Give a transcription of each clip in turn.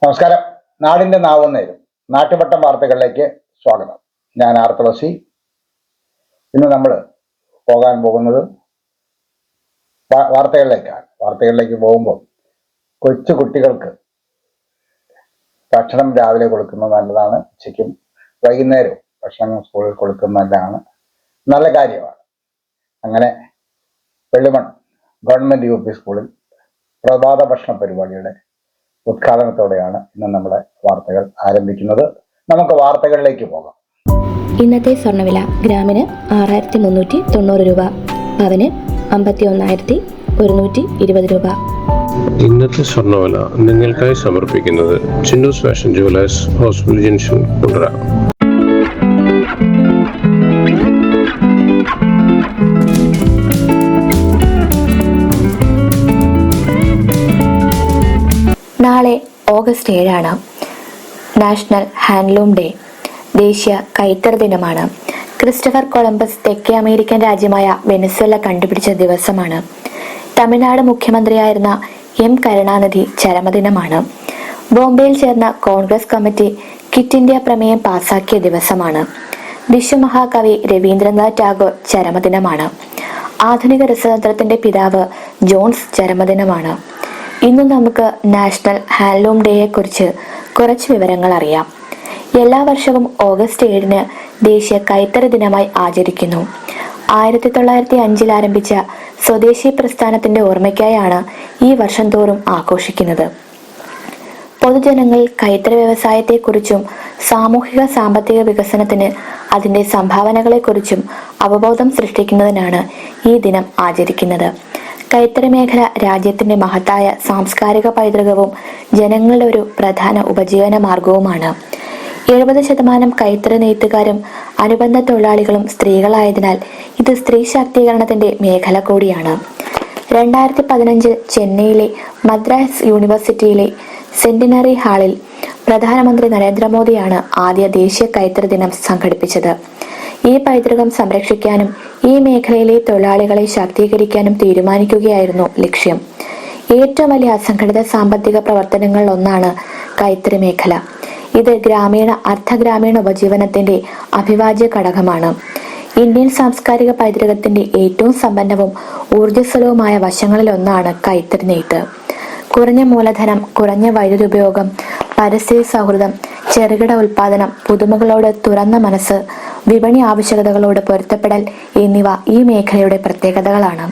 നമസ്കാരം. നാടിന്റെ നാവുന്നേരും നാട്ടുപട്ടം വാർത്തകളിലേക്ക് സ്വാഗതം. ഞാൻ ആർ തുളസി. ഇന്ന് നമ്മൾ പോകാൻ പോകുന്നത് വാർത്തകളിലേക്ക് പോകുമ്പോൾ കൊച്ചു കുട്ടികൾക്ക് ഭക്ഷണം രാവിലെ കൊടുക്കുന്നത് നല്ലതാണ്. ഉച്ചയ്ക്കും വൈകുന്നേരവും ഭക്ഷണം സ്കൂളിൽ കൊടുക്കുന്നത് നല്ലതാണ്, നല്ല കാര്യമാണ്. അങ്ങനെ വെള്ളിമൺ ഗവൺമെന്റ് യു പി സ്കൂളിൽ പ്രഭാത ഭക്ഷണ പരിപാടിയുടെ ഉദ്ഘാടനത്തോടെയാണ് ഇന്ന് നമ്മുടെ വാർത്തകൾ ആരംഭിക്കുന്നത്. നമുക്ക് വാർത്തകളിലേക്ക് പോകാം. ഇന്നത്തെ സ്വർണ്ണവില ഗ്രാമിന് 6390 രൂപ, പവന് 51,120 രൂപ. ഇന്നത്തെ സ്വർണ്ണവില നിങ്ങൾക്കായി സമർപ്പിക്കുന്നത് Chinnoos fashion jewellers, hospital junction, Kundara. നാളെ ഓഗസ്റ്റ് 7 നാഷണൽ ഹാൻഡ്ലൂം ഡേ, ദേശീയ കൈത്തറി ദിനമാണ്. ക്രിസ്റ്റഫർ കൊളംബസ് തെക്കേ അമേരിക്കൻ രാജ്യമായ വെനസ്വേല കണ്ടുപിടിച്ച ദിവസമാണ്. തമിഴ്നാട് മുഖ്യമന്ത്രിയായിരുന്ന എം കരുണാനിധി ചരമദിനമാണ്. ബോംബെയിൽ ചേർന്ന കോൺഗ്രസ് കമ്മിറ്റി ക്വിറ്റ് ഇന്ത്യ പ്രമേയം പാസാക്കിയ ദിവസമാണ്. വിശ്വമഹാകവി രവീന്ദ്രനാഥ് ടാഗോർ ചരമദിനമാണ്. ആധുനിക രസതന്ത്രത്തിന്റെ പിതാവ് ജോൺസ് ചരമദിനമാണ്. ഇന്ന് നമുക്ക് നാഷണൽ ഹാൻഡ്ലൂം ഡേയെ കുറിച്ച് കുറച്ച് വിവരങ്ങൾ അറിയാം. എല്ലാ വർഷവും ഓഗസ്റ്റ് 7 ദേശീയ കൈത്തറി ദിനമായി ആചരിക്കുന്നു. 1905 ആരംഭിച്ച സ്വദേശി പ്രസ്ഥാനത്തിന്റെ ഓർമ്മയ്ക്കായാണ് ഈ വർഷം തോറും ആഘോഷിക്കുന്നത്. പൊതുജനങ്ങൾ കൈത്തറി വ്യവസായത്തെക്കുറിച്ചും സാമൂഹിക സാമ്പത്തിക വികസനത്തിന് അതിന്റെ സംഭാവനകളെക്കുറിച്ചും അവബോധം സൃഷ്ടിക്കുന്നതിനാണ് ഈ ദിനം ആചരിക്കുന്നത്. കൈത്തറി മേഖല രാജ്യത്തിന്റെ മഹത്തായ സാംസ്കാരിക പൈതൃകവും ജനങ്ങളുടെ ഒരു പ്രധാന ഉപജീവന മാർഗവുമാണ്. 70% കൈത്തറി നെയ്ത്തുകാരും അനുബന്ധ തൊഴിലാളികളും സ്ത്രീകളായതിനാൽ ഇത് സ്ത്രീ ശാക്തീകരണത്തിന്റെ മേഖല കൂടിയാണ്. 2015 ചെന്നൈയിലെ മദ്രാസ് യൂണിവേഴ്സിറ്റിയിലെ സെന്റിനറി ഹാളിൽ പ്രധാനമന്ത്രി നരേന്ദ്രമോദിയാണ് ആദ്യ ദേശീയ കൈത്തറി ദിനം സംഘടിപ്പിച്ചത്. ഈ പൈതൃകം സംരക്ഷിക്കാനും ഈ മേഖലയിലെ തൊഴിലാളികളെ ശാക്തീകരിക്കാനും തീരുമാനിക്കുകയായിരുന്നു ലക്ഷ്യം. ഏറ്റവും വലിയ അസംഘടിത സാമ്പത്തിക പ്രവർത്തനങ്ങളിൽ ഒന്നാണ് കൈത്തറി മേഖല. ഇത് ഗ്രാമീണ അർദ്ധഗ്രാമീണ ഉപജീവനത്തിന്റെ അവിഭാജ്യ ഘടകമാണ്. ഇന്ത്യൻ സാംസ്കാരിക പൈതൃകത്തിന്റെ ഏറ്റവും സമ്പന്നവും ഊർജ്ജസ്വലവുമായ വശങ്ങളിലൊന്നാണ് കൈത്തറി നെയ്ത്ത്. കുറഞ്ഞ മൂലധനം, കുറഞ്ഞ വൈദ്യുതി ഉപയോഗം, പരിസ്ഥിതി സൗഹൃദം, ചെറുകിട ഉൽപാദനം, പുതുമകളോട് തുറന്ന മനസ്സ്, വിപണി ആവശ്യകതകളോട് പൊരുത്തപ്പെടൽ എന്നിവ ഈ മേഖലയുടെ പ്രത്യേകതകളാണ്.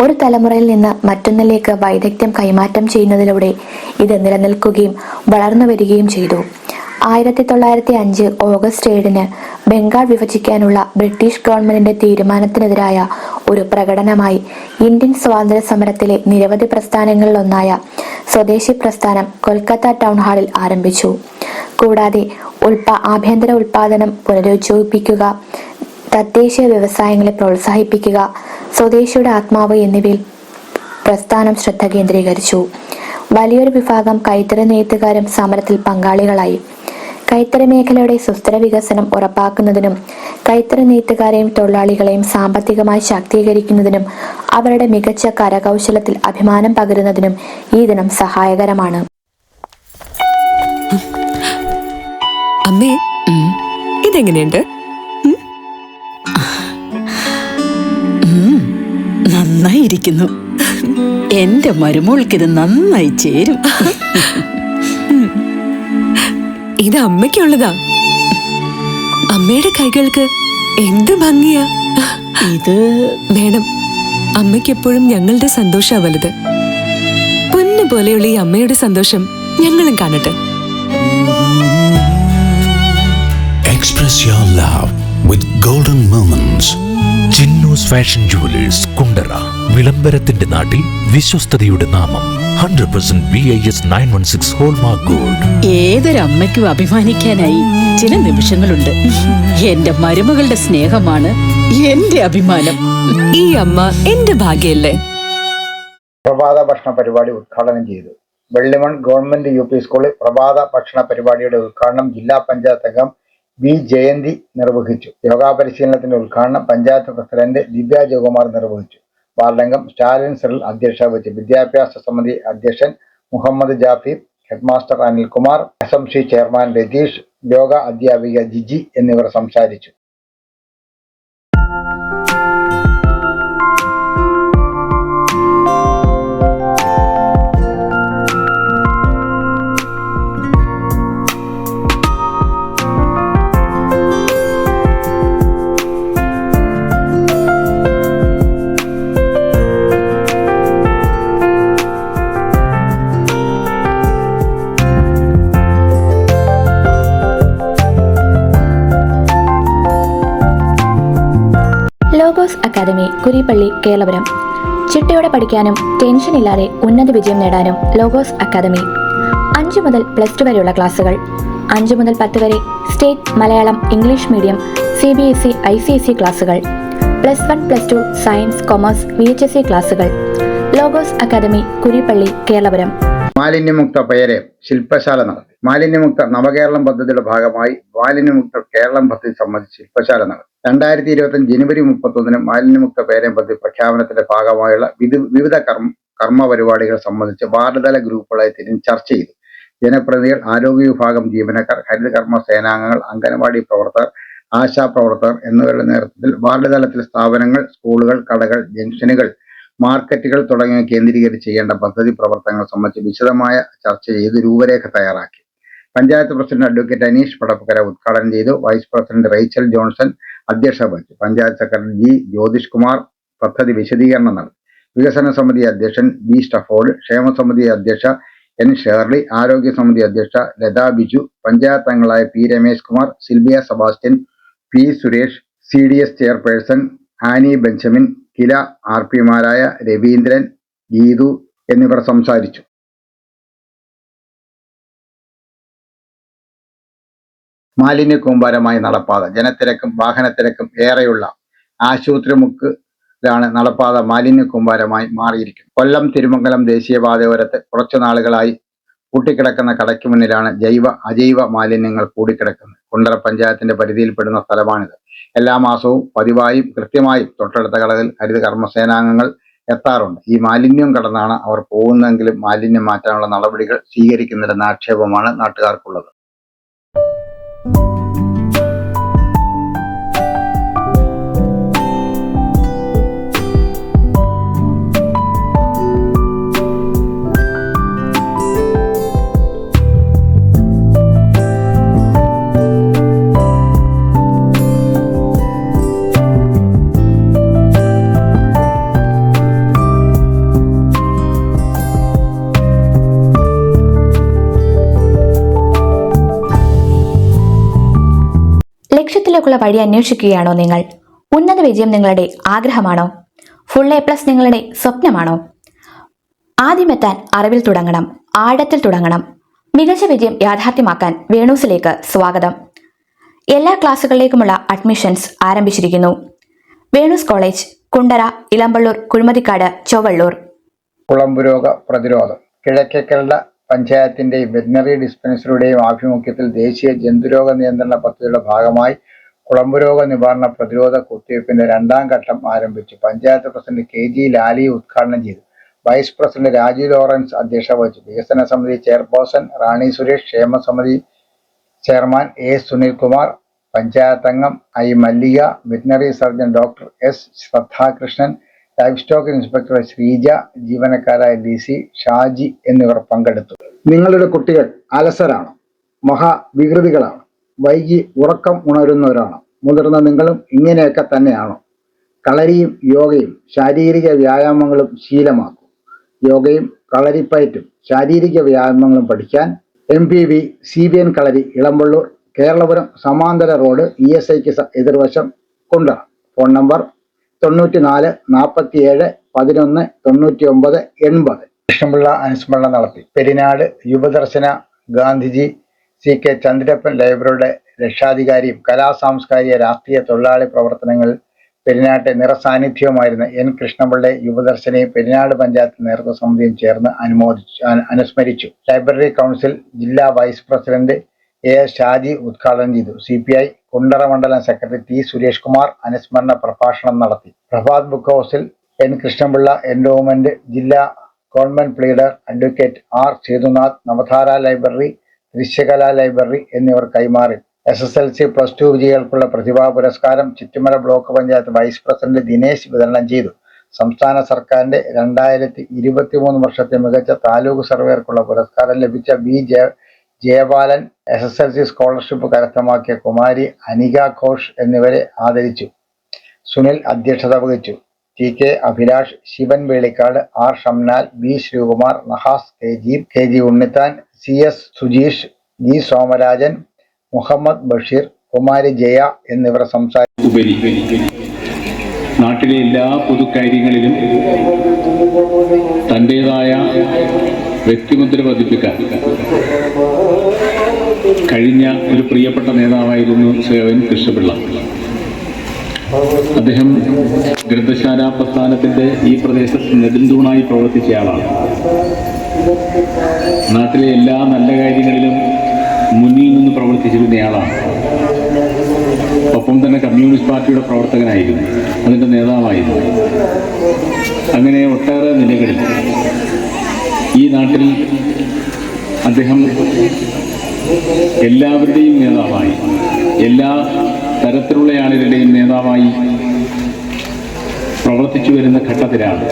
ഒരു തലമുറയിൽ നിന്ന് മറ്റൊന്നിലേക്ക് വൈദഗ്ധ്യം കൈമാറ്റം ചെയ്യുന്നതിലൂടെ ഇത് നിലനിൽക്കുകയും വളർന്നു വരികയും ചെയ്തു. 1905 ഓഗസ്റ്റ് 7 ബംഗാൾ വിഭജിക്കാനുള്ള ബ്രിട്ടീഷ് ഗവൺമെന്റിന്റെ തീരുമാനത്തിനെതിരായ ഒരു പ്രകടനമായി ഇന്ത്യൻ സ്വാതന്ത്ര്യ സമരത്തിലെ നിരവധി പ്രസ്ഥാനങ്ങളിലൊന്നായ സ്വദേശി പ്രസ്ഥാനം കൊൽക്കത്ത ടൗൺ ഹാളിൽ ആരംഭിച്ചു. കൂടാതെ ആഭ്യന്തര ഉൽപാദനം പുനരുജ്ജീവിപ്പിക്കുക, തദ്ദേശീയ വ്യവസായങ്ങളെ പ്രോത്സാഹിപ്പിക്കുക, സ്വദേശിയുടെ ആത്മാവ് എന്നിവയിൽ പ്രസ്ഥാനം ശ്രദ്ധ കേന്ദ്രീകരിച്ചു. വലിയൊരു വിഭാഗം കൈത്തറി നെയ്ത്തുകാരും സമരത്തിൽ പങ്കാളികളായി. കൈത്തറി മേഖലയുടെ സുസ്ഥിര വികസനം ഉറപ്പാക്കുന്നതിനും കൈത്തറി നെയ്ത്തുകാരെയും തൊഴിലാളികളെയും സാമ്പത്തികമായി ശാക്തീകരിക്കുന്നതിനും അവരുടെ മികച്ച കരകൗശലത്തിൽ അഭിമാനം പകരുന്നതിനും ഈ ദിനം സഹായകരമാണ്. അമ്മേ, ഇതെങ്ങനെയുണ്ട്? നന്നായിരിക്കുന്നു. എന്റെ മരുമോൾക്കിത് നന്നായി ചേരും. ഇത് അമ്മയ്ക്കുള്ളതാ. അമ്മയുടെ കൈകൾക്ക് എന്ത് ഭംഗിയാ. ഇത് വേണം. അമ്മയ്ക്ക് എപ്പോഴും ഞങ്ങളുടെ സന്തോഷാ വലുത്. പൊന്നു പോലെയുള്ള ഈ അമ്മയുടെ സന്തോഷം ഞങ്ങളും കാണട്ടെ. Express your love with golden moments. Chinnus fashion jewellers, Kundara. വിളംബരത്തിന്റെ നാട്ടിൽ വിശ്വസ്തതയുടെ നാമം. 100% BIS 916 ഹോൾമാർക്ക് ഗോൾഡ്. ഏതൊരമ്മയ്ക്കും അഭിമാനിക്കാനായി ചില നിമിഷങ്ങളുണ്ട്. എന്റെ മരുമകളുടെ സ്നേഹമാണ് എന്റെ അഭിമാനം. ഈ അമ്മ എന്റെ ഭാഗ്യല്ലേ. പ്രഭാത ഭക്ഷണ പരിപാടി ഉദ്ഘാടനം ചെയ്തു. വെള്ളിമൺ ഗവൺമെന്റ് യു പി സ്കൂളിൽ പ്രഭാത ഭക്ഷണ പരിപാടിയുടെ ഉദ്ഘാടനം ജില്ലാ പഞ്ചായത്ത് അംഗം വി ജയന്തി നിർവഹിച്ചു. യോഗാ പരിശീലനത്തിന്റെ ഉദ്ഘാടനം പഞ്ചായത്ത് പ്രസിഡന്റ് ദിവ്യ ജയകുമാർ നിർവഹിച്ചു. വാർഡംഗം സ്റ്റാലിൻ സിറിൽ അധ്യക്ഷത വഹിച്ചു. വിദ്യാഭ്യാസ സമിതി അധ്യക്ഷൻ Muhammad Jafi, headmaster Anilkumar, SMC chairman Ratheesh, yoga അധ്യാപിക ജിജി എന്നിവർ സംസാരിച്ചു. Logos academy, Kurippally, Keralapuram. ചിട്ടയോടെ പഠിക്കാനും ടെൻഷനില്ലാതെ ഉന്നത വിജയം നേടാനും ലോഗോസ് അക്കാദമി. 5 മുതൽ +2 വരെയുള്ള ക്ലാസുകൾ. 5 മുതൽ 10 വരെ state Malayalam English medium CBSE ICSE ക്ലാസുകൾ. +1 +2 സയൻസ് കൊമേഴ്സ് VHSE ക്ലാസുകൾ. Logos academy, Kurippally, Keralapuram. മാലിന്യമുക്ത പേരെ ശില്പശാല നടത്തി. മാലിന്യമുക്ത നവകേരളം പദ്ധതിയുടെ ഭാഗമായി മാലിന്യമുക്ത കേരളം പദ്ധതി സംബന്ധിച്ച് ശില്പശാല നടത്തി. 2025 ജനുവരി 31 മാലിന്യമുക്ത പേരെ പദ്ധതി പ്രഖ്യാപനത്തിന്റെ ഭാഗമായുള്ള വിവിധ കർമ്മ പരിപാടികൾ സംബന്ധിച്ച് വാർഡ് തല ഗ്രൂപ്പുകളായി തിരിഞ്ഞ് ചർച്ച ചെയ്തു. ജനപ്രതിനിധികൾ, ആരോഗ്യ വിഭാഗം ജീവനക്കാർ, ഹരിതകർമ്മ സേനാംഗങ്ങൾ, അംഗനവാടി പ്രവർത്തകർ, ആശാപ്രവർത്തകർ എന്നിവരുടെ നേതൃത്വത്തിൽ വാർഡ് തലത്തിൽ സ്ഥാപനങ്ങൾ, സ്കൂളുകൾ, കടകൾ, ജംഗ്ഷനുകൾ, മാർക്കറ്റുകൾ തുടങ്ങിയവ കേന്ദ്രീകരിച്ച് ചെയ്യേണ്ട പദ്ധതി പ്രവർത്തനങ്ങൾ സംബന്ധിച്ച് വിശദമായ ചർച്ച ചെയ്ത് രൂപരേഖ തയ്യാറാക്കി. പഞ്ചായത്ത് പ്രസിഡന്റ് അഡ്വക്കേറ്റ് അനീഷ് പടപ്പക്കര ഉദ്ഘാടനം ചെയ്തു. വൈസ് പ്രസിഡന്റ് റേച്ചൽ ജോൺസൺ അധ്യക്ഷത വഹിച്ചു. പഞ്ചായത്ത് സെക്രട്ടറി ജി ജ്യോതിഷ് കുമാർ പദ്ധതി വിശദീകരണം നടത്തി. വികസന സമിതി അധ്യക്ഷൻ ബി സ്റ്റഫോർഡ്, ക്ഷേമസമിതി അധ്യക്ഷ എൻ ഷേർലി, ആരോഗ്യ സമിതി അധ്യക്ഷ ലതാ ബിജു, പഞ്ചായത്ത് അംഗങ്ങളായ P Ramesh Kumar, Sylvia Sebastian, P Suresh, CDS chairperson Annie Benjamin, Kila RP-മാരായ രവീന്ദ്രൻ, ഗീതു എന്നിവർ സംസാരിച്ചു. മാലിന്യ കൂമ്പാരമായി നടപ്പാത. ജനത്തിരക്കും വാഹനത്തിരക്കും ഏറെയുള്ള ആശുപത്രിമുക്കിലാണ് നടപ്പാത മാലിന്യ കൂമ്പാരമായി മാറിയിരിക്കുന്നത്. കൊല്ലം തിരുമംഗലം ദേശീയപാതയോരത്ത് കുറച്ചു നാളുകളായി കൂട്ടിക്കിടക്കുന്ന കടയ്ക്ക് മുന്നിലാണ് അജൈവ മാലിന്യങ്ങൾ കൂടിക്കിടക്കുന്നത്. കുണ്ടറ പഞ്ചായത്തിന്റെ പരിധിയിൽപ്പെടുന്ന സ്ഥലമാണിത്. എല്ലാ മാസവും പതിവായും കൃത്യമായും തൊട്ടടുത്ത കടകളിൽ ഹരിതകർമ്മ സേനാംഗങ്ങൾ എത്താറുണ്ട്. ഈ മാലിന്യം കടന്നാണ് അവർ പോകുന്നതെങ്കിലും മാലിന്യം മാറ്റാനുള്ള നടപടികൾ സ്വീകരിക്കുന്നില്ലെന്ന ആക്ഷേപമാണ് നാട്ടുകാർക്കുള്ളത്. ലക്ഷ്യത്തിലേക്കുള്ള വഴി അന്വേഷിക്കുകയാണോ നിങ്ങൾ? ഉന്നത വിജയം നിങ്ങളുടെ ആഗ്രഹമാണോ? ഫുൾ A+ നിങ്ങളുടെ സ്വപ്നമാണോ? ആദ്യമെത്താൻ അറിവിൽ തുടങ്ങണം, ആഴത്തിൽ തുടങ്ങണം. മികച്ച വിജയം യാഥാർത്ഥ്യമാക്കാൻ വേണൂസിലേക്ക് സ്വാഗതം. എല്ലാ ക്ലാസുകളിലേക്കുമുള്ള അഡ്മിഷൻസ് ആരംഭിച്ചിരിക്കുന്നു. വേണൂസ് കോളേജ്, കുണ്ടറ, ഇളമ്പള്ളൂർ, കുഴിമതിക്കാട്, ചൊവ്വള്ളൂർ. കുളമ്പുരോഗ പ്രതിരോധം. കിഴക്കേക്കരട പഞ്ചായത്തിന്റെയും വെറ്റിനറി ഡിസ്പെൻസറിയുടെയും ആഭിമുഖ്യത്തിൽ ദേശീയ ജന്തുരോഗ നിയന്ത്രണ പദ്ധതിയുടെ ഭാഗമായി കുളമ്പുരോഗ നിവാരണ പ്രതിരോധ കുത്തിവയ്പ്പിന്റെ 2ാം ഘട്ടം ആരംഭിച്ചു. പഞ്ചായത്ത് പ്രസിഡന്റ് KG ലാലി ഉദ്ഘാടനം ചെയ്തു. വൈസ് പ്രസിഡന്റ് രാജു ലോറൻസ് അധ്യക്ഷത വഹിച്ചു. വികസന സമിതി ചെയർപേഴ്സൺ റാണി സുരേഷ്, ക്ഷേമസമിതി ചെയർമാൻ A സുനിൽകുമാർ, പഞ്ചായത്ത് അംഗം I Mallika, veterinary surgeon doctor S Shraddhakrishnan, livestock inspector Sreeja, ജീവനക്കാരായ DC, ഷാജി എന്നിവർ പങ്കെടുത്തു. നിങ്ങളുടെ കുട്ടികൾ അലസരാണോ? മഹാവികൃതികളാണോ? വൈകി ഉറക്കം ഉണരുന്നവരാണോ? മുതിർന്ന നിങ്ങളും ഇങ്ങനെയൊക്കെ തന്നെയാണോ? കളരിയും യോഗയും ശാരീരിക വ്യായാമങ്ങളും ശീലമാക്കൂ. യോഗയും കളരിപ്പയറ്റും ശാരീരിക വ്യായാമങ്ങളും പഠിക്കാൻ MPV CBN കളരി, ഇളമ്പള്ളൂർ, കേരളപുരം, സമാന്തര റോഡ്, ESIക്ക് എതിർവശം, കുണ്ടറ. Phone number 94 47 11 99 80. കൃഷ്ണപിള്ള അനുസ്മരണം നടത്തി. പെരിനാട് യുവദർശന ഗാന്ധിജി CK ചന്ദ്രപ്പൻ ലൈബ്രറിയുടെ രക്ഷാധികാരിയും സാംസ്കാരിക രാഷ്ട്രീയ തൊഴിലാളി പ്രവർത്തനങ്ങളിൽ പെരിനാട്ടെ നിറസാന്നിധ്യവുമായിരുന്ന N കൃഷ്ണപിള്ളയെ യുവദർശനയും പെരിനാട് പഞ്ചായത്ത് നേതൃത്വ സമിതിയും ചേർന്ന് അനുസ്മരിച്ചു. ലൈബ്രറി കൗൺസിൽ ജില്ലാ വൈസ് പ്രസിഡന്റ് A ഷാജി ഉദ്ഘാടനം ചെയ്തു. CPI കുണ്ടറ മണ്ഡലം സെക്രട്ടറി T സുരേഷ് കുമാർ അനുസ്മരണ പ്രഭാഷണം നടത്തി. പ്രഭാത് ബുക്ക് ഹൗസിൽ N കൃഷ്ണപിള്ള എൻഡോവ്മെന്റ് ജില്ലാ government pleader advocate R Sethunath Navadhara library, Drishyakala library എന്നിവർ കൈമാറി. SSLC +2 വിജയികൾക്കുള്ള പ്രതിഭാ പുരസ്കാരം Chittumala block panchayat vice president Dinesh വിതരണം ചെയ്തു. സംസ്ഥാന സർക്കാരിന്റെ 2023 വർഷത്തെ മികച്ച താലൂക്ക് സർവേയർക്കുള്ള പുരസ്കാരം ലഭിച്ച B. ജയപാലൻ, SSLC സ്കോളർഷിപ്പ് കരസ്ഥമാക്കിയ കുമാരി അനിക ഘോഷ് എന്നിവരെ ആദരിച്ചു. സുനിൽ അധ്യക്ഷത വഹിച്ചു. TK Abhilash, Shivan Velikkad, R. Shamnal, B. Sreekumar, Nahas KG Unnithan, CS Sujeesh, G. Somarajan, Muhammad Basheer, Kumari Jaya എന്നിവർ സംസാരിച്ചു. നാട്ടിലെ എല്ലാ പൊതുകാര്യങ്ങളിലും തൻ്റെതായ വ്യക്തിമുദ്ര പതിപ്പിക്കാൻ കഴിഞ്ഞ ഒരു പ്രിയപ്പെട്ട നേതാവായിരുന്നു സേവൻ കൃഷ്ണപിള്ള. അദ്ദേഹം ഗ്രന്ഥശാല പ്രസ്ഥാനത്തിന്റെ ഈ പ്രദേശത്ത് നെടുന്തൂണായി പ്രവർത്തിച്ചയാളാണ്. നാട്ടിലെ എല്ലാ നല്ല കാര്യങ്ങളിലും മുന്നിൽ നിന്ന് പ്രവർത്തിച്ചിരുന്നയാളാണ്. ഒപ്പം തന്നെ കമ്മ്യൂണിസ്റ്റ് പാർട്ടിയുടെ പ്രവർത്തകനായിരുന്നു, അതിൻ്റെ നേതാവായിരുന്നു. അങ്ങനെ ഒട്ടേറെ നിലകളിൽ ഈ നാട്ടിൽ അദ്ദേഹം എല്ലാവരുടെയും നേതാവായി, എല്ലാ തരത്തിലുള്ള ആളുകളുടെയും നേതാവായി പ്രവർത്തിച്ചു വരുന്ന ഘട്ടത്തിലാണ്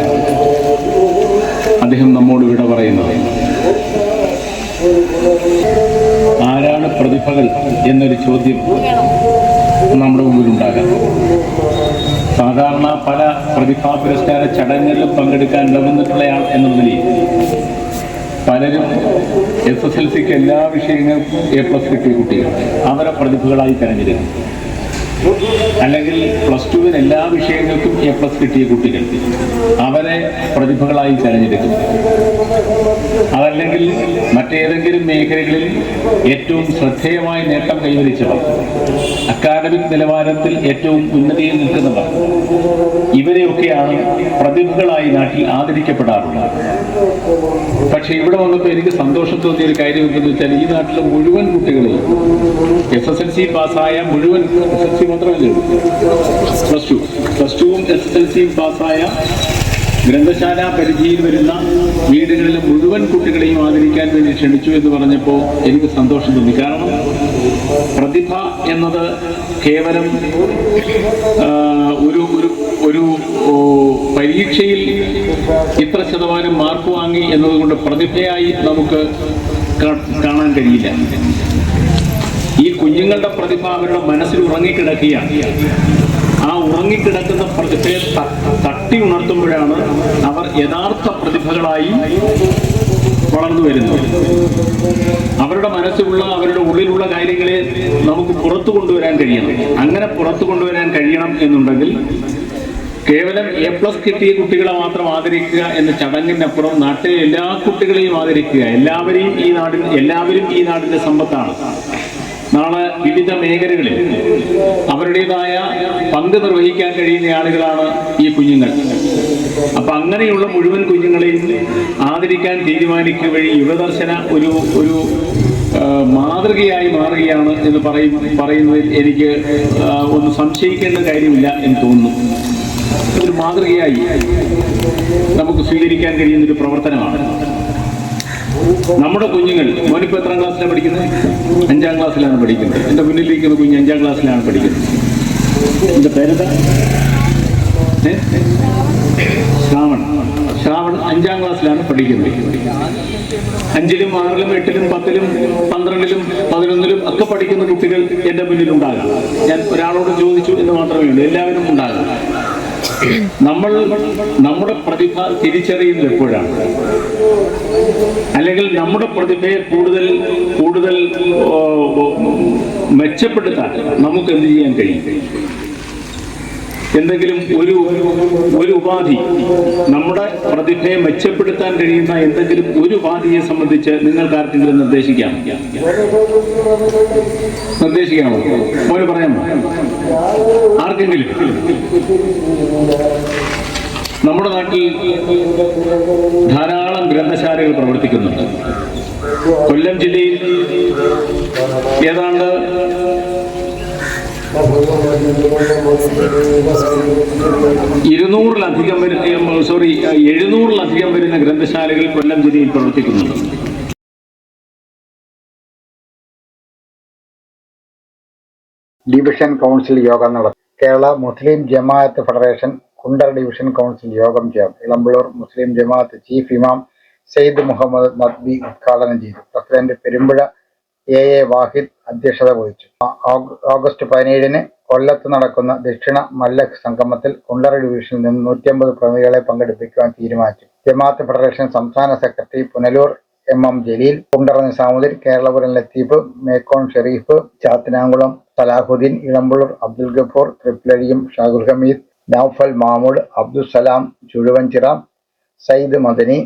അദ്ദേഹം നമ്മോട് വിട പറയുന്നത്. ആരാണ് പ്രതിഭകൾ എന്നൊരു ചോദ്യം നമ്മുടെ മുമ്പിലുണ്ടാകാം. സാധാരണ പല പ്രതിഭാ പുരസ്കാര ചടങ്ങുകളിലും പങ്കെടുക്കാൻ ഇടവന്നിട്ടുള്ളയാൾ എന്ന നിലയിൽ പലരും SSLCക്ക് എല്ലാ വിഷയങ്ങൾക്കും A+ കിട്ടിയ കുട്ടികൾ അവരെ പ്രതിഭകളായി തെരഞ്ഞെടുക്കും. അല്ലെങ്കിൽ +2 എല്ലാ വിഷയങ്ങൾക്കും A+ കിട്ടിയ കുട്ടികൾ അവരെ പ്രതിഭകളായി തെരഞ്ഞെടുക്കും. അതല്ലെങ്കിൽ മറ്റേതെങ്കിലും മേഖലകളിൽ ഏറ്റവും ശ്രദ്ധേയമായ നേട്ടം കൈവരിച്ചവർ, അക്കാഡമിക് നിലവാരത്തിൽ ഏറ്റവും ഉന്നതിയിൽ നിൽക്കുന്നവർ, ഇവരെയൊക്കെയാണ് പ്രതിഭകളായി നാട്ടിൽ ആദരിക്കപ്പെടാറുള്ളത്. പക്ഷെ ഇവിടെ വന്നപ്പോൾ എനിക്ക് സന്തോഷം തോന്നിയ ഒരു കാര്യം എന്തെന്ന് വെച്ചാൽ, ഈ നാട്ടിലെ മുഴുവൻ കുട്ടികളെയും SSLC പാസ്സായ മുഴുവൻ, SSLC മാത്രമല്ല +2വും SSLCയും പാസ്സായ ഗ്രന്ഥശാല പരിധിയിൽ വരുന്ന വീടുകളിലെ മുഴുവൻ കുട്ടികളെയും ആദരിക്കാൻ വേണ്ടി ക്ഷണിച്ചു എന്ന് പറഞ്ഞപ്പോൾ എനിക്ക് സന്തോഷം തോന്നി. കാരണം പ്രതിഭ എന്നത് കേവലം ഒരു പരീക്ഷയിൽ ഇത്ര ശതമാനം മാർക്ക് വാങ്ങി എന്നതുകൊണ്ട് പ്രതിഭയായി നമുക്ക് കാണാൻ കഴിയില്ല. ഈ കുഞ്ഞുങ്ങളുടെ പ്രതിഭ അവരുടെ മനസ്സിൽ ഉറങ്ങിക്കിടക്കുകയാണ്. ആ ഉറങ്ങിക്കിടക്കുന്ന പ്രതിഭയെ തട്ടി ഉണർത്തുമ്പോഴാണ് അവർ യഥാർത്ഥ പ്രതിഭകളായി വളർന്നു വരുന്നത്. അവരുടെ മനസ്സിലുള്ള, അവരുടെ ഉള്ളിലുള്ള കാര്യങ്ങളെ നമുക്ക് പുറത്തു കൊണ്ടുവരാൻ കഴിയണം. അങ്ങനെ പുറത്തു കൊണ്ടുവരാൻ കഴിയണം എന്നുണ്ടെങ്കിൽ കേവലം A+ കിട്ടിയ കുട്ടികളെ മാത്രം ആദരിക്കുക എന്ന ചടങ്ങിനപ്പുറം നാട്ടിലെ എല്ലാ കുട്ടികളെയും ആദരിക്കുക. എല്ലാവരും ഈ നാടിന്റെ സമ്പത്താണ്. നാളെ വിവിധ മേഖലകളിൽ അവരുടേതായ പങ്ക് നിർവഹിക്കാൻ കഴിയുന്ന ആളുകളാണ് ഈ കുഞ്ഞുങ്ങൾ. അപ്പൊ അങ്ങനെയുള്ള മുഴുവൻ കുഞ്ഞുങ്ങളെയും ആദരിക്കാൻ തീരുമാനിക്കുക വഴി യുവദർശന ഒരു മാതൃകയായി മാറുകയാണ് എന്ന് പറയുന്നതിൽ എനിക്ക് ഒന്ന് സംശയിക്കേണ്ട കാര്യമില്ല എന്ന് തോന്നുന്നു. ഒരു മാതൃകയായി നമുക്ക് സ്വീകരിക്കാൻ കഴിയുന്നൊരു പ്രവർത്തനമാണ്. നമ്മുടെ കുഞ്ഞുങ്ങൾ, മോനിപ്പോൾ എത്രാം ക്ലാസ്സിലാണ് പഠിക്കുന്നത്? 5ാം ക്ലാസ്സിലാണ് പഠിക്കുന്നത്. എൻ്റെ മുന്നിലിരിക്കുന്ന കുഞ്ഞ് 5ാം ക്ലാസ്സിലാണ് പഠിക്കുന്നത്. എൻ്റെ പേരെന്താ? ശ്രാവൺ 5ാം ക്ലാസ്സിലാണ് പഠിക്കുന്നത്. 5ലും 6ലും 8ലും 10ലും 12ലും 11ലും ഒക്കെ പഠിക്കുന്ന കുട്ടികൾ എൻ്റെ മുന്നിലുണ്ടാകാം. ഞാൻ ഒരാളോട് ചോദിച്ചു എന്ന് മാത്രമേ ഉള്ളൂ, എല്ലാവരും ഉണ്ടാകാം. നമ്മുടെ പ്രതിഭ തിരിച്ചറിയുന്നത് എപ്പോഴാണ്? അല്ലെങ്കിൽ നമ്മുടെ പ്രതിഭയെ കൂടുതൽ മെച്ചപ്പെടുത്താൻ നമുക്ക് എന്ത് ചെയ്യാൻ കഴിയും? എന്തെങ്കിലും ഒരു ഉപാധി, നമ്മുടെ പ്രതിഭയെ മെച്ചപ്പെടുത്താൻ കഴിയുന്ന എന്തെങ്കിലും ഒരു ഉപാധിയെ സംബന്ധിച്ച് നിങ്ങൾക്ക് ആർക്കെങ്കിലും നിർദ്ദേശിക്കാമോ? മോന് പറയാമോ? ആർക്കെങ്കിലും? നമ്മുടെ നാട്ടിൽ ധാരാളം ഗ്രന്ഥശാലകൾ പ്രവർത്തിക്കുന്നുണ്ട്. കൊല്ലം ജില്ലയിൽ ഏതാണ്ട് എഴുന്നൂറിലധികം വരുന്ന ഗ്രന്ഥശാലകൾ കൊല്ലം ജില്ലയിൽ പ്രവർത്തിക്കുന്നുണ്ട്. ഡിവിഷൻ കൗൺസിൽ യോഗം നടത്തി. കേരള മുസ്ലിം ജമാഅത്ത് ഫെഡറേഷൻ കുണ്ടറ ഡിവിഷൻ കൗൺസിൽ യോഗം ചേർന്നു. ഇളമ്പള്ളൂർ മുസ്ലിം ജമാഅത്ത് ചീഫ് ഇമാം സെയ്ദ് മുഹമ്മദ് നദ്വി ഉദ്ഘാടനം ചെയ്തു. പ്രസിഡന്റ് പെരുമ്പുഴ എ വാഹിദ് അധ്യക്ഷത വഹിച്ചു. ഓഗസ്റ്റ് 17-ന് കൊല്ലത്ത് നടക്കുന്ന ദക്ഷിണ മല്ലഖ് സംഗമത്തിൽ കുണ്ടറ ഡിവിഷനിൽ നിന്ന് 150 പ്രതിനിധികളെ പങ്കെടുപ്പിക്കുവാൻ തീരുമാനിച്ചു. ജമാഅത്ത് ഫെഡറേഷൻ സംസ്ഥാന secretary Punalur MM Jaleel, Kundara Nizamuddin, Keralapuram Latheef, മേക്കോൺ Sharif, Chathanakulam Salahuddin, Elampalloor Abdul Gafoor, തൃപ്പിലഴിയും Shahul Hameed, Noufal മാമൂഡ്, Abdul Salam ചുഴുവഞ്ചിറ, Sayyid Madani,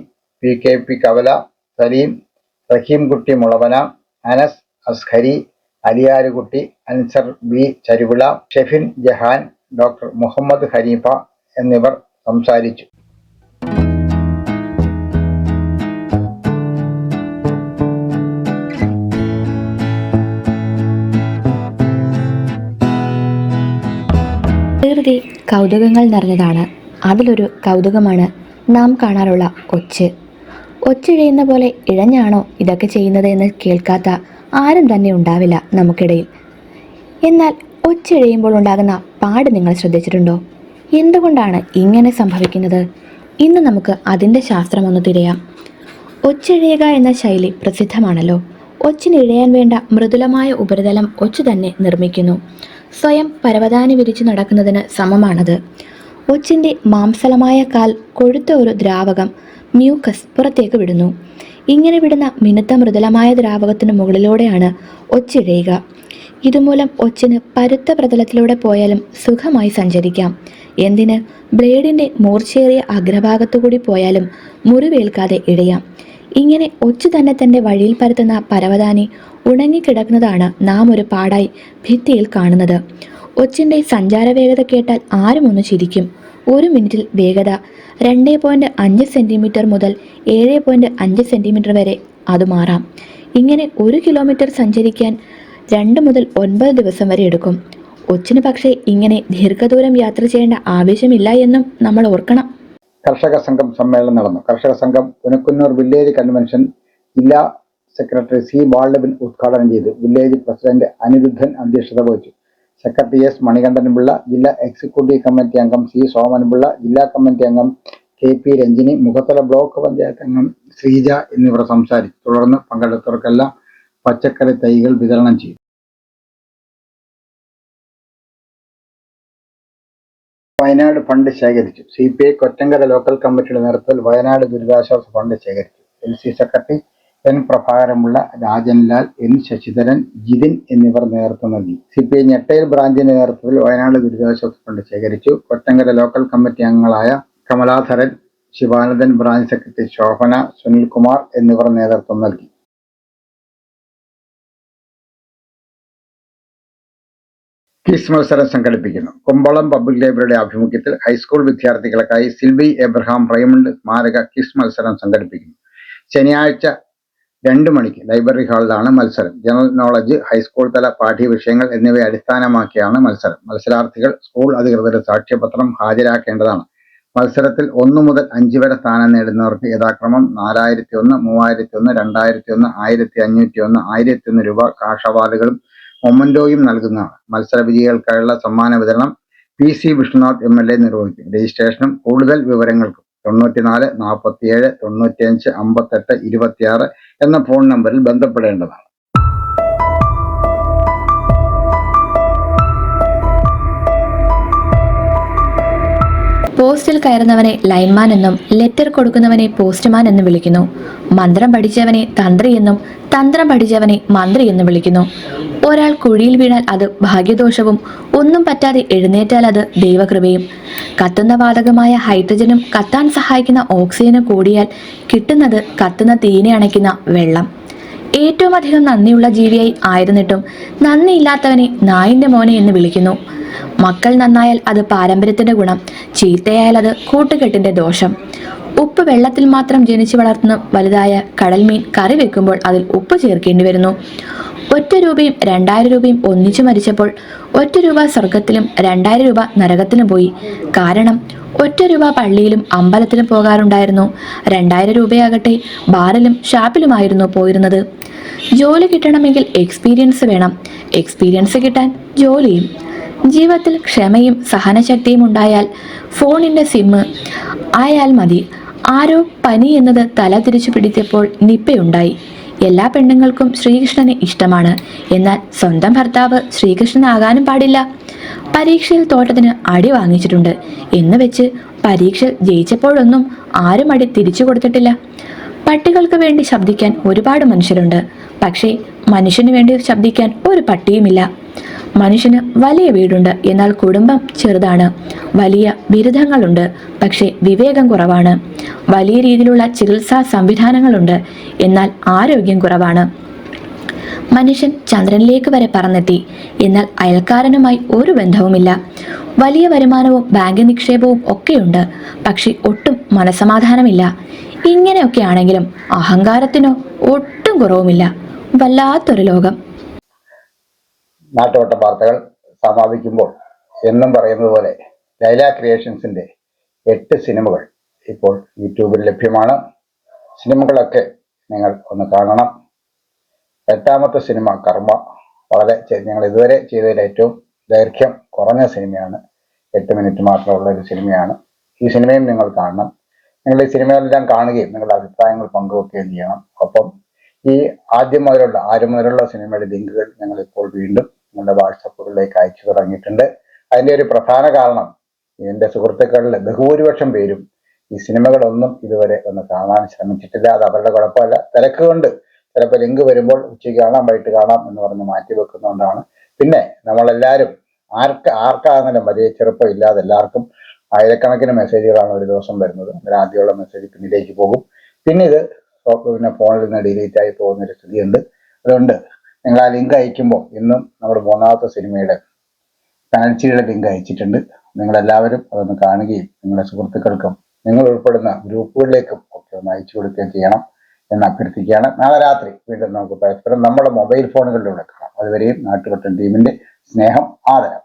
PKP കവല, സലീം, റഹീംകുട്ടി മുളവന, അനസ് അസ്ഹരി, അലിയാരുകുട്ടി, അൻസർ B ചരുവിള, ഷെഫിൻ ജഹാൻ, ഡോക്ടർ മുഹമ്മദ് ഹനീഫ എന്നിവർ സംസാരിച്ചു. പ്രകൃതി കൗതുകങ്ങൾ നിറഞ്ഞതാണ്. അതിലൊരു കൗതുകമാണ് നാം കാണാറുള്ള ഒച്ച്. ഒച്ചിഴയുന്ന പോലെ ഇഴഞ്ഞാണോ ഇതൊക്കെ ചെയ്യുന്നത് എന്ന് കേൾക്കാത്ത ആരും തന്നെ ഉണ്ടാവില്ല നമുക്കിടയിൽ. എന്നാൽ ഒച്ചിഴയുമ്പോൾ ഉണ്ടാകുന്ന പാട് നിങ്ങൾ ശ്രദ്ധിച്ചിട്ടുണ്ടോ? എന്തുകൊണ്ടാണ് ഇങ്ങനെ സംഭവിക്കുന്നത്? ഇന്ന് നമുക്ക് അതിൻ്റെ ശാസ്ത്രമൊന്ന് തിരയാം. ഒച്ചിഴയുക എന്ന ശൈലി പ്രസിദ്ധമാണല്ലോ. ഒച്ചിന് ഇഴയാൻ വേണ്ട മൃദുലമായ ഉപരിതലം ഒച്ച് തന്നെ നിർമ്മിക്കുന്നു. സ്വയം പരവതാനി വിരിച്ചു നടക്കുന്നതിന് സമമാണത്. ഒച്ചിൻ്റെ മാംസളമായ കാൽ കൊഴുത്ത ഒരു ദ്രാവകം മ്യൂക്കസ് പുറത്തേക്ക് വിടുന്നു. ഇങ്ങനെ വിടുന്ന മിനുത്ത മൃദുലമായ ദ്രാവകത്തിന് മുകളിലൂടെയാണ് ഒച്ചിഴയുക. ഇതുമൂലം ഒച്ചിന് പരുത്ത പ്രതലത്തിലൂടെ പോയാലും സുഖമായി സഞ്ചരിക്കാം. എന്തിന്, ബ്ലേഡിൻ്റെ മൂർച്ചയേറിയ അഗ്രഭാഗത്തുകൂടി പോയാലും മുറിവേൽക്കാതെ ഇഴയാം. ഇങ്ങനെ ഒച്ചു തന്നെ തൻ്റെ വഴിയിൽ പരത്തുന്ന പരവതാനി ഉണങ്ങിക്കിടക്കുന്നതാണ് നാം ഒരു പാടായി ഭിത്തിയിൽ കാണുന്നത്. ഒച്ചിൻ്റെ സഞ്ചാര വേഗത കേട്ടാൽ ആരും ഒന്ന് ചിരിക്കും. ഒരു മിനിറ്റിൽ വേഗത 2.5 സെൻറ്റിമീറ്റർ മുതൽ 7.5 സെൻറ്റിമീറ്റർ വരെ അത് മാറാം. ഇങ്ങനെ 1 കിലോമീറ്റർ സഞ്ചരിക്കാൻ 2 മുതൽ 9 ദിവസം വരെ എടുക്കും. ഒച്ചിന് പക്ഷേ ഇങ്ങനെ ദീർഘദൂരം യാത്ര ചെയ്യേണ്ട ആവശ്യമില്ല എന്നും നമ്മൾ ഓർക്കണം. കർഷക സംഘം സമ്മേളനം നടന്നു. കർഷക സംഘം പുനക്കുന്നൂർ വില്ലേജ് കൺവെൻഷൻ ജില്ലാ സെക്രട്ടറി C ബാലബൻ ഉദ്ഘാടനം ചെയ്തു. വില്ലേജ് പ്രസിഡന്റ് അനിരുദ്ധൻ അധ്യക്ഷത വഹിച്ചു. സെക്രട്ടറി S മണികണ്ഠൻപിള്ള, ജില്ലാ എക്സിക്യൂട്ടീവ് കമ്മിറ്റി അംഗം C സോമൻപിള്ള, ജില്ലാ കമ്മിറ്റി അംഗം KP രഞ്ജിനി, മുഖത്തല ബ്ലോക്ക് പഞ്ചായത്ത് അംഗം ശ്രീജ എന്നിവർ സംസാരിച്ചു. തുടർന്ന് പങ്കെടുത്തവർക്കെല്ലാം പച്ചക്കറി തൈകൾ വിതരണം ചെയ്തു. വയനാട് ഫണ്ട് ശേഖരിച്ചു. CPI കൊറ്റങ്കര ലോക്കൽ കമ്മിറ്റിയുടെ നേതൃത്വത്തിൽ വയനാട് ദുരിതാശ്വാസ ഫണ്ട് ശേഖരിച്ചു. LC secretary N പ്രഭാകരമുള്ള, രാജൻലാൽ, N Sasidharan, Jithin എന്നിവർ നേതൃത്വം നൽകി. CPI ഞെട്ടയിൽ ബ്രാഞ്ചിന്റെ നേതൃത്വത്തിൽ വയനാട് ദുരിതാശ്വാസ ഫണ്ട് ശേഖരിച്ചു. കൊറ്റങ്കര ലോക്കൽ കമ്മിറ്റി അംഗങ്ങളായ കമലാധരൻ, ശിവാനന്ദൻ, ബ്രാഞ്ച് സെക്രട്ടറി ശോഭന, സുനിൽകുമാർ എന്നിവർ നേതൃത്വം നൽകി. ക്വിസ് മത്സരം സംഘടിപ്പിക്കുന്നു. കുമ്പളം പബ്ലിക് ലൈബ്രറിയുടെ ആഭിമുഖ്യത്തിൽ ഹൈസ്കൂൾ വിദ്യാർത്ഥികൾക്കായി സിൽവി എബ്രഹാം റൈമണ്ട് സ്മാരക ക്വിസ് മത്സരം സംഘടിപ്പിക്കുന്നു. ശനിയാഴ്ച 2 മണിക്ക് ലൈബ്രറി ഹാളിലാണ് മത്സരം. ജനറൽ നോളജ്, ഹൈസ്കൂൾ തല പാഠ്യവിഷയങ്ങൾ എന്നിവയെ അടിസ്ഥാനമാക്കിയാണ് മത്സരം. മത്സരാർത്ഥികൾ സ്കൂൾ അധികൃതരുടെ സാക്ഷ്യപത്രം ഹാജരാക്കേണ്ടതാണ്. മത്സരത്തിൽ 1 മുതൽ 5 വരെ സ്ഥാനം നേടുന്നവർക്ക് യഥാക്രമം 4001, 3001, 2001, 1501, 1001 രൂപ കാഷ് അവാർഡുകളും മൊമന്റോയും നൽകുന്നതാണ്. മത്സര വിജയികൾക്കായുള്ള സമ്മാന വിതരണം PC വിഷ്ണുനാഥ് MLA നിർവഹിക്കും. രജിസ്ട്രേഷനും കൂടുതൽ വിവരങ്ങൾക്കും 94 47 95 58 26 എന്ന ഫോൺ നമ്പറിൽ ബന്ധപ്പെടേണ്ടതാണ്. പോസ്റ്റിൽ കയറുന്നവനെ ലൈൻമാൻ എന്നും ലെറ്റർ കൊടുക്കുന്നവനെ പോസ്റ്റ്മാൻ എന്നും വിളിക്കുന്നു. മന്ത്രം പഠിച്ചവനെ തന്ത്രി എന്നും തന്ത്രം പഠിച്ചവനെ മന്ത്രി എന്നും വിളിക്കുന്നു. ഒരാൾ കുഴിയിൽ വീണാൽ അത് ഭാഗ്യദോഷവും ഒന്നും പറ്റാതെ എഴുന്നേറ്റാൽ അത് ദൈവകൃപയും. കത്തുന്ന വാതകമായ ഹൈഡ്രജനും കത്താൻ സഹായിക്കുന്ന ഓക്സിജനും കൂടിയാൽ കിട്ടുന്നത് കത്തുന്ന തീനെ അണയ്ക്കുന്ന വെള്ളം. ഏറ്റവും അധികം നന്ദിയുള്ള ജീവിയായി ആയിരുന്നിട്ടും നന്ദിയില്ലാത്തവനെ നായിൻ്റെ മോനെ എന്ന് വിളിക്കുന്നു. മക്കൾ നന്നായാൽ അത് പാരമ്പര്യത്തിന്റെ ഗുണം, ചീത്തയായാൽ അത് കൂട്ടുകെട്ടിന്റെ ദോഷം. ഉപ്പ് വെള്ളത്തിൽ മാത്രം ജനിച്ചു വളർത്തുന്ന വലുതായ കടൽമീൻ കറി വെക്കുമ്പോൾ അതിൽ ഉപ്പ് ചേർക്കേണ്ടി വരുന്നു. 1 രൂപയും 2000 രൂപയും ഒന്നിച്ചു മരിച്ചപ്പോൾ 1 രൂപ സ്വർഗത്തിലും 2000 രൂപ നരകത്തിലും പോയി. കാരണം 1 രൂപ പള്ളിയിലും അമ്പലത്തിലും പോകാറുണ്ടായിരുന്നു. 2000 രൂപയാകട്ടെ ബാറിലും ഷാപ്പിലുമായിരുന്നു പോയിരുന്നത്. ജോലി കിട്ടണമെങ്കിൽ എക്സ്പീരിയൻസ് വേണം, എക്സ്പീരിയൻസ് കിട്ടാൻ ജോലിയും. ജീവിതത്തിൽ ക്ഷമയും സഹനശക്തിയും ഉണ്ടായാൽ ഫോണിന്റെ സിമ്മ് ആയാൽ മതി. ആരോ പനി എന്നത് തല തിരിച്ചു പിടിച്ചപ്പോൾ നിപ്പയുണ്ടായി. എല്ലാ പെണ്ണുങ്ങൾക്കും ശ്രീകൃഷ്ണനെ ഇഷ്ടമാണ്, എന്നാൽ സ്വന്തം ഭർത്താവ് ശ്രീകൃഷ്ണനാകാനും പാടില്ല. പരീക്ഷയിൽ തോറ്റതിന് അടി വാങ്ങിച്ചിട്ടുണ്ട് എന്ന് വെച്ച് പരീക്ഷയിൽ ജയിച്ചപ്പോഴൊന്നും ആരും അടി തിരിച്ചു കൊടുത്തിട്ടില്ല. പട്ടികൾക്ക് വേണ്ടി ശബ്ദിക്കാൻ ഒരുപാട് മനുഷ്യരുണ്ട്, പക്ഷേ മനുഷ്യന് വേണ്ടി ശബ്ദിക്കാൻ ഒരു പട്ടിയുമില്ല. മനുഷ്യന് വലിയ വീടുണ്ട്, എന്നാൽ കുടുംബം ചെറുതാണ്. വലിയ ബിരുദങ്ങളുണ്ട്, പക്ഷേ വിവേകം കുറവാണ്. വലിയ രീതിയിലുള്ള ചികിത്സാ സംവിധാനങ്ങളുണ്ട്, എന്നാൽ ആരോഗ്യം കുറവാണ്. മനുഷ്യൻ ചന്ദ്രനിലേക്ക് വരെ പറന്നെത്തി, എന്നാൽ അയൽക്കാരനുമായി ഒരു ബന്ധവുമില്ല. വലിയ വരുമാനവും ബാങ്ക് നിക്ഷേപവും ഒക്കെയുണ്ട്, പക്ഷെ ഒട്ടും മനസമാധാനമില്ല. ഇങ്ങനെയൊക്കെ ആണെങ്കിലും അഹങ്കാരത്തിനോ ഒട്ടും കുറവുമില്ല. വല്ലാത്തൊരു ലോകം. നാട്ടുവട്ട വാർത്തകൾ സമാപിക്കുമ്പോൾ എന്നും പറയുന്നത് പോലെ ലൈല ക്രിയേഷൻസിന്റെ 8 സിനിമകൾ ഇപ്പോൾ യൂട്യൂബിൽ ലഭ്യമാണ്. സിനിമകളൊക്കെ നിങ്ങൾ ഒന്ന് കാണണം. 8ാമത്തെ സിനിമ കർമ്മ വളരെ ഞങ്ങൾ ഇതുവരെ ചെയ്തതിൽ ഏറ്റവും ദൈർഘ്യം കുറഞ്ഞ സിനിമയാണ്. 8 മിനിറ്റ് മാത്രമുള്ള ഒരു സിനിമയാണ്. ഈ സിനിമയും നിങ്ങൾ കാണണം. നിങ്ങൾ ഈ സിനിമകളെല്ലാം കാണുകയും നിങ്ങളുടെ അഭിപ്രായങ്ങൾ പങ്കുവെക്കുകയും ചെയ്യണം. ഒപ്പം ഈ ആദ്യം മുതലുള്ള സിനിമയുടെ ലിങ്കുകൾ ഞങ്ങൾ ഇപ്പോൾ വീണ്ടും നിങ്ങളുടെ വാട്സപ്പുകളിലേക്ക് അയച്ചു തുടങ്ങിയിട്ടുണ്ട്. അതിൻ്റെ ഒരു പ്രധാന കാരണം എൻ്റെ സുഹൃത്തുക്കളിൽ ബഹുഭൂരിപക്ഷം പേരും ഈ സിനിമകളൊന്നും ഇതുവരെ ഒന്ന് കാണാൻ ശ്രമിച്ചിട്ടില്ല. അത് അവരുടെ കുഴപ്പമല്ല, തിരക്ക് കൊണ്ട് ചിലപ്പോൾ ലിങ്ക് വരുമ്പോൾ ഉച്ചയ്ക്ക് കാണാം വൈകിട്ട് കാണാം എന്ന് പറഞ്ഞ് മാറ്റി വെക്കുന്നതുകൊണ്ടാണ്. പിന്നെ നമ്മളെല്ലാവരും ആർക്കാണെങ്കിലും വലിയ ചെറുപ്പം ഇല്ലാതെ എല്ലാവർക്കും ആയിരക്കണക്കിന് മെസ്സേജുകളാണ് ഒരു ദിവസം വരുന്നത്. അതിൽ ആദ്യമുള്ള മെസ്സേജ് പിന്നിലേക്ക് പോകും, പിന്നെ ഇത് ഫോണിൽ നിന്ന് ഡിലീറ്റ് ആയി പോകുന്നൊരു സ്ഥിതിയുണ്ട്. അതുകൊണ്ട് നിങ്ങൾ ആ ലിങ്ക് അയക്കുമ്പോൾ ഇന്നും നമ്മുടെ 3ാമത്തെ സിനിമയുടെ കനൽച്ചിയുടെ ലിങ്ക് അയച്ചിട്ടുണ്ട്. നിങ്ങളെല്ലാവരും അതൊന്ന് കാണുകയും നിങ്ങളുടെ സുഹൃത്തുക്കൾക്കും നിങ്ങൾ ഉൾപ്പെടുന്ന ഗ്രൂപ്പുകളിലേക്കും ഒക്കെ ഒന്ന് അയച്ചു കൊടുക്കുകയും ചെയ്യണം എന്ന് അഭ്യർത്ഥിക്കുകയാണ്. നാളെ രാത്രി വീണ്ടും നമുക്ക് പരസ്പരം നമ്മുടെ മൊബൈൽ ഫോണുകളിലൂടെ കാണാം. അതുവരെയും നാട്ടുവട്ടം ടീമിന്റെ സ്നേഹം, ആദരം.